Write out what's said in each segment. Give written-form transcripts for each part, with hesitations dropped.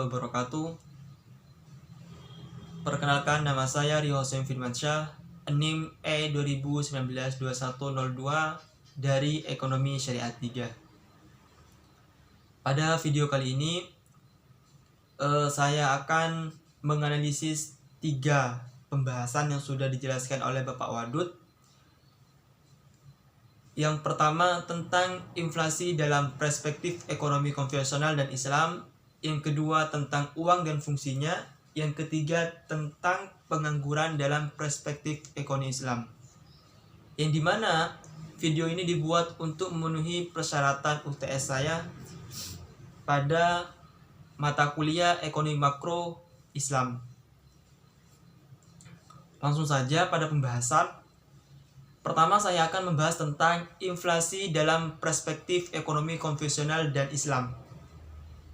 wabarakatuh. Perkenalkan, nama saya Rio Hossein Firmansyah, NIM E2019-2102 dari Ekonomi Syariah 3. Pada video kali ini saya akan menganalisis 3 pembahasan yang sudah dijelaskan oleh Bapak Wadud. Yang pertama tentang inflasi dalam perspektif ekonomi konvensional dan Islam. Yang kedua tentang uang dan fungsinya. Yang ketiga tentang pengangguran dalam perspektif ekonomi Islam. Yang dimana video ini dibuat untuk memenuhi persyaratan UTS saya pada mata kuliah ekonomi makro Islam. Langsung saja pada pembahasan. Pertama, saya akan membahas tentang inflasi dalam perspektif ekonomi konvensional dan Islam.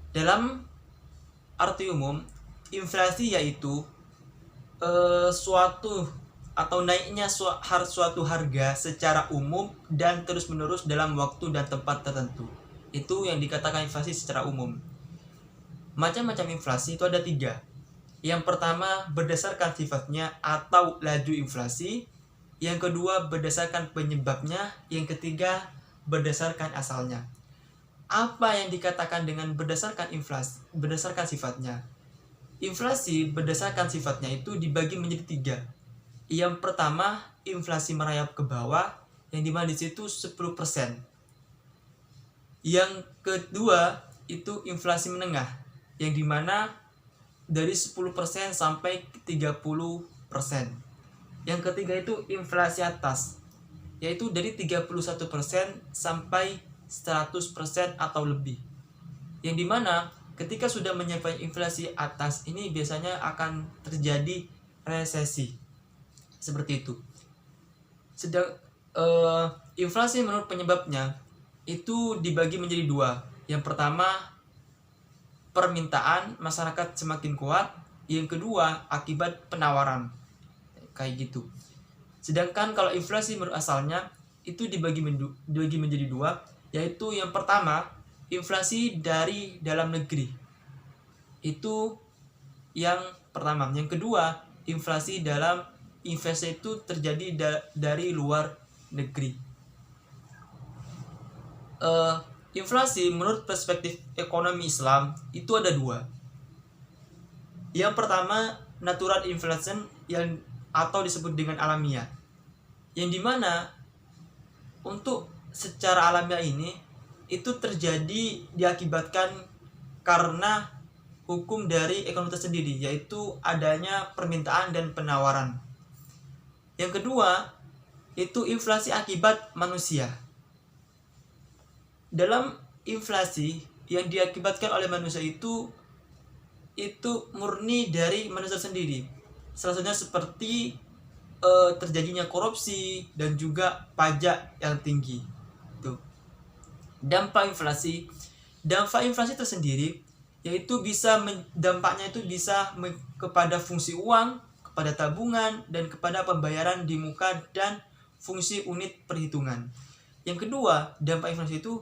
Dalam arti umum, inflasi yaitu suatu atau naiknya suatu harga secara umum dan terus-menerus dalam waktu dan tempat tertentu. Itu yang dikatakan inflasi secara umum. Macam-macam inflasi itu ada 3. Yang pertama berdasarkan sifatnya atau laju inflasi. Yang kedua berdasarkan penyebabnya. Yang ketiga berdasarkan asalnya. Apa yang dikatakan dengan berdasarkan inflasi, berdasarkan sifatnya? Inflasi berdasarkan sifatnya itu dibagi menjadi 3. Yang pertama inflasi merayap ke bawah, yang dimana di situ 10%. Yang kedua itu inflasi menengah, yang dimana dari 10% sampai 30%. Yang ketiga itu inflasi atas, yaitu dari 31% sampai 100% atau lebih. Yang dimana ketika sudah mencapai inflasi atas ini biasanya akan terjadi resesi. Seperti itu. Sedang inflasi menurut penyebabnya itu dibagi menjadi 2. Yang pertama permintaan masyarakat semakin kuat. Yang kedua akibat penawaran. Kayak gitu. Sedangkan kalau inflasi menurut asalnya itu dibagi menjadi 2, yaitu yang pertama inflasi dari dalam negeri. Itu yang pertama. Yang kedua inflasi itu terjadi dari luar negeri. Inflasi menurut perspektif ekonomi Islam itu ada 2. Yang pertama natural inflation atau disebut dengan alamiah, yang dimana untuk secara alamiah ini itu terjadi diakibatkan karena hukum dari ekonomi tersendiri, yaitu adanya permintaan dan penawaran. Yang kedua itu inflasi akibat manusia. Dalam inflasi yang diakibatkan oleh manusia itu murni dari manusia sendiri. Salah satunya seperti terjadinya korupsi dan juga pajak yang tinggi. Tuh. Dampak inflasi tersendiri yaitu dampaknya itu bisa kepada fungsi uang, kepada tabungan, dan kepada pembayaran di muka dan fungsi unit perhitungan. Yang kedua, dampak inflasi itu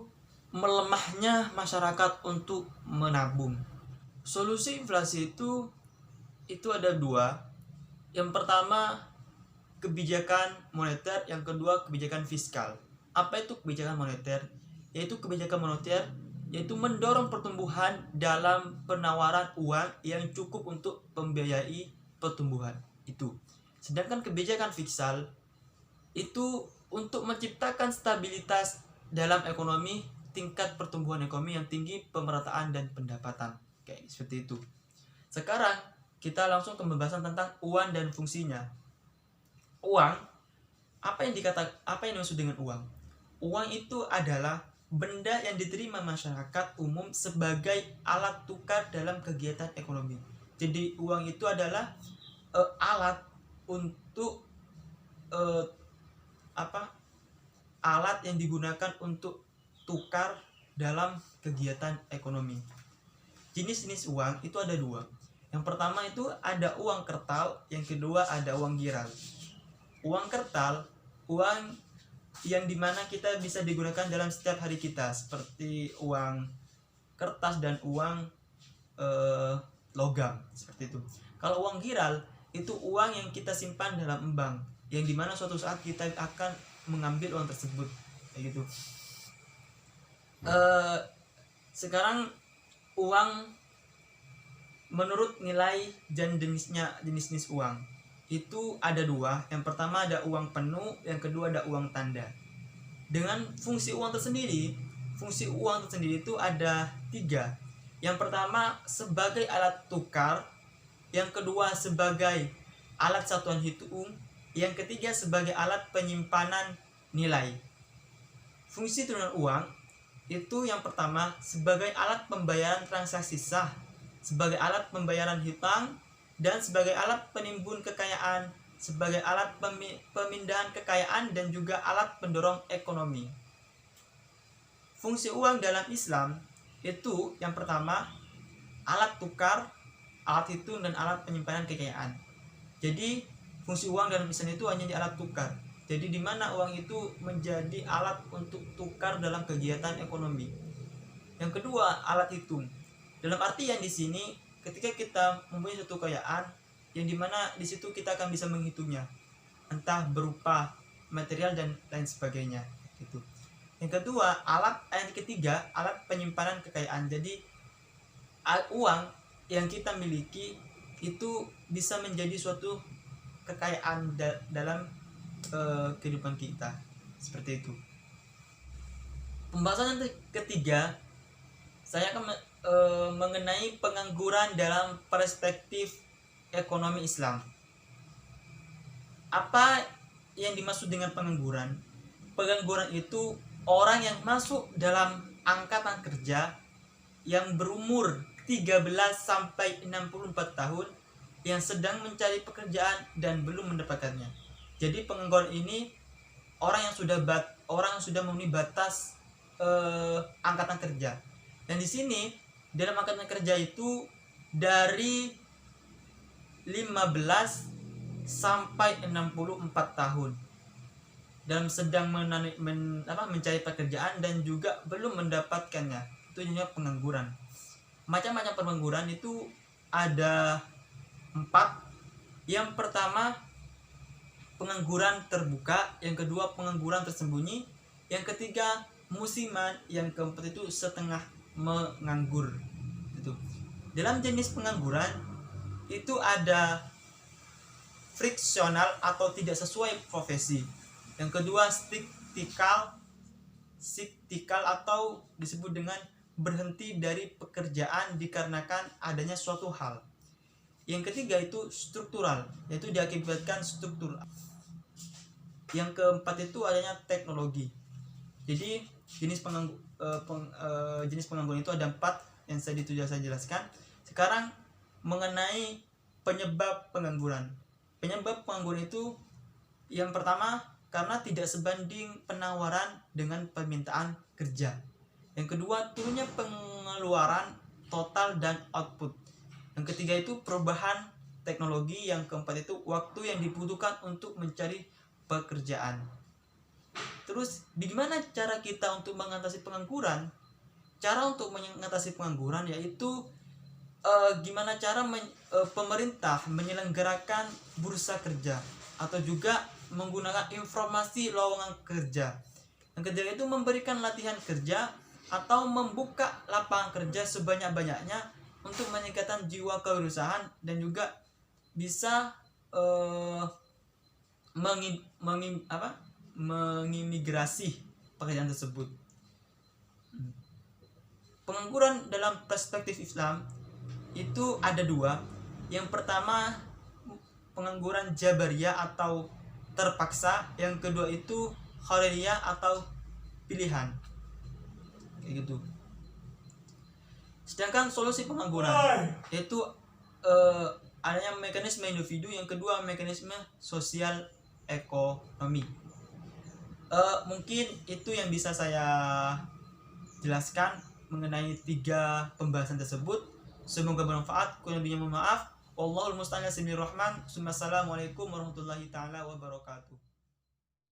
melemahnya masyarakat untuk menabung. Solusi inflasi itu ada 2. Yang pertama kebijakan moneter, yang kedua kebijakan fiskal. Apa itu kebijakan moneter? Yaitu kebijakan moneter yaitu mendorong pertumbuhan dalam penawaran uang yang cukup untuk membiayai pertumbuhan itu. Sedangkan kebijakan fiskal itu untuk menciptakan stabilitas dalam ekonomi, tingkat pertumbuhan ekonomi yang tinggi, pemerataan dan pendapatan. Kayak seperti itu. Sekarang kita langsung ke pembahasan tentang uang dan fungsinya. Uang, apa yang dimaksud dengan uang? Uang itu adalah benda yang diterima masyarakat umum sebagai alat tukar dalam kegiatan ekonomi. Jadi uang itu adalah alat untuk alat yang digunakan untuk tukar dalam kegiatan ekonomi. Jenis-jenis uang itu ada 2. Yang pertama itu ada uang kertal, yang kedua ada uang giral. Uang kertal, uang yang dimana kita bisa digunakan dalam setiap hari kita, seperti uang kertas dan uang logam seperti itu. Kalau uang giral itu uang yang kita simpan dalam bank, yang dimana suatu saat kita akan mengambil uang tersebut, kayak gitu. Sekarang uang menurut nilai dan jenis uang itu ada dua. Yang pertama ada uang penuh, yang kedua ada uang tanda. Dengan fungsi uang tersendiri itu ada tiga. Yang pertama sebagai alat tukar, yang kedua sebagai alat satuan hitung, yang ketiga sebagai alat penyimpanan nilai. Fungsi turunan uang itu yang pertama sebagai alat pembayaran transaksi sah, sebagai alat pembayaran hutang, dan sebagai alat penimbun kekayaan, sebagai alat pemindahan kekayaan, dan juga alat pendorong ekonomi. Fungsi uang dalam Islam itu yang pertama alat tukar, alat hitung, dan alat penyimpanan kekayaan. Jadi fungsi uang dalam Islam itu hanya di alat tukar. Jadi di mana uang itu menjadi alat untuk tukar dalam kegiatan ekonomi. Yang kedua alat hitung. Dalam artian di sini ketika kita mempunyai suatu kekayaan, yang dimana di situ kita akan bisa menghitungnya, entah berupa material dan lain sebagainya. Gitu. Yang kedua yang ketiga alat penyimpanan kekayaan. Jadi uang yang kita miliki itu bisa menjadi suatu kekayaan dalam kehidupan kita, seperti itu. Pembahasan yang ketiga saya akan mengenai pengangguran dalam perspektif ekonomi Islam. Apa yang dimaksud dengan pengangguran? Pengangguran itu orang yang masuk dalam angkatan kerja yang berumur 13 sampai 64 tahun yang sedang mencari pekerjaan dan belum mendapatkannya. Jadi pengangguran ini orang yang sudah memenuhi batas angkatan kerja. Dan di sini dalam angkatan kerja itu dari 15 sampai 64 tahun dalam sedang mencari pekerjaan dan juga belum mendapatkannya. Itu namanya pengangguran. Macam-macam pengangguran itu ada 4. Yang pertama pengangguran terbuka, yang kedua pengangguran tersembunyi, yang ketiga musiman, yang keempat itu setengah menganggur. Itu. Dalam jenis pengangguran itu ada friksional atau tidak sesuai profesi. Yang kedua siktikal atau disebut dengan berhenti dari pekerjaan dikarenakan adanya suatu hal. Yang ketiga itu struktural, yaitu diakibatkan struktur. Yang keempat itu adanya teknologi. Jadi jenis pengangguran itu ada 4 yang saya jelaskan. Sekarang mengenai penyebab pengangguran. Penyebab pengangguran itu yang pertama karena tidak sebanding penawaran dengan permintaan kerja. Yang kedua turunnya pengeluaran total dan output. Yang ketiga itu perubahan teknologi. Yang keempat itu waktu yang dibutuhkan untuk mencari pekerjaan. Terus bagaimana cara kita untuk mengatasi pengangguran? Cara untuk mengatasi pengangguran yaitu gimana cara pemerintah menyelenggarakan bursa kerja atau juga menggunakan informasi lowongan kerja. Yang ketiga itu memberikan latihan kerja atau membuka lapangan kerja sebanyak-banyaknya untuk meningkatkan jiwa kewirausahaan dan juga bisa mengimigrasi pekerjaan tersebut. Pengangguran dalam perspektif Islam itu ada 2. Yang pertama pengangguran jabariyah atau terpaksa, yang kedua itu khairiyah atau pilihan, kayak gitu. Sedangkan solusi pengangguran yaitu adanya mekanisme individu, yang kedua mekanisme sosial ekonomi. Mungkin itu yang bisa saya jelaskan mengenai 3 pembahasan tersebut. Semoga bermanfaat. Kurang lebihnya mohon maaf. Wallahul musta'an. Assalamualaikum warahmatullahi taala wabarakatuh.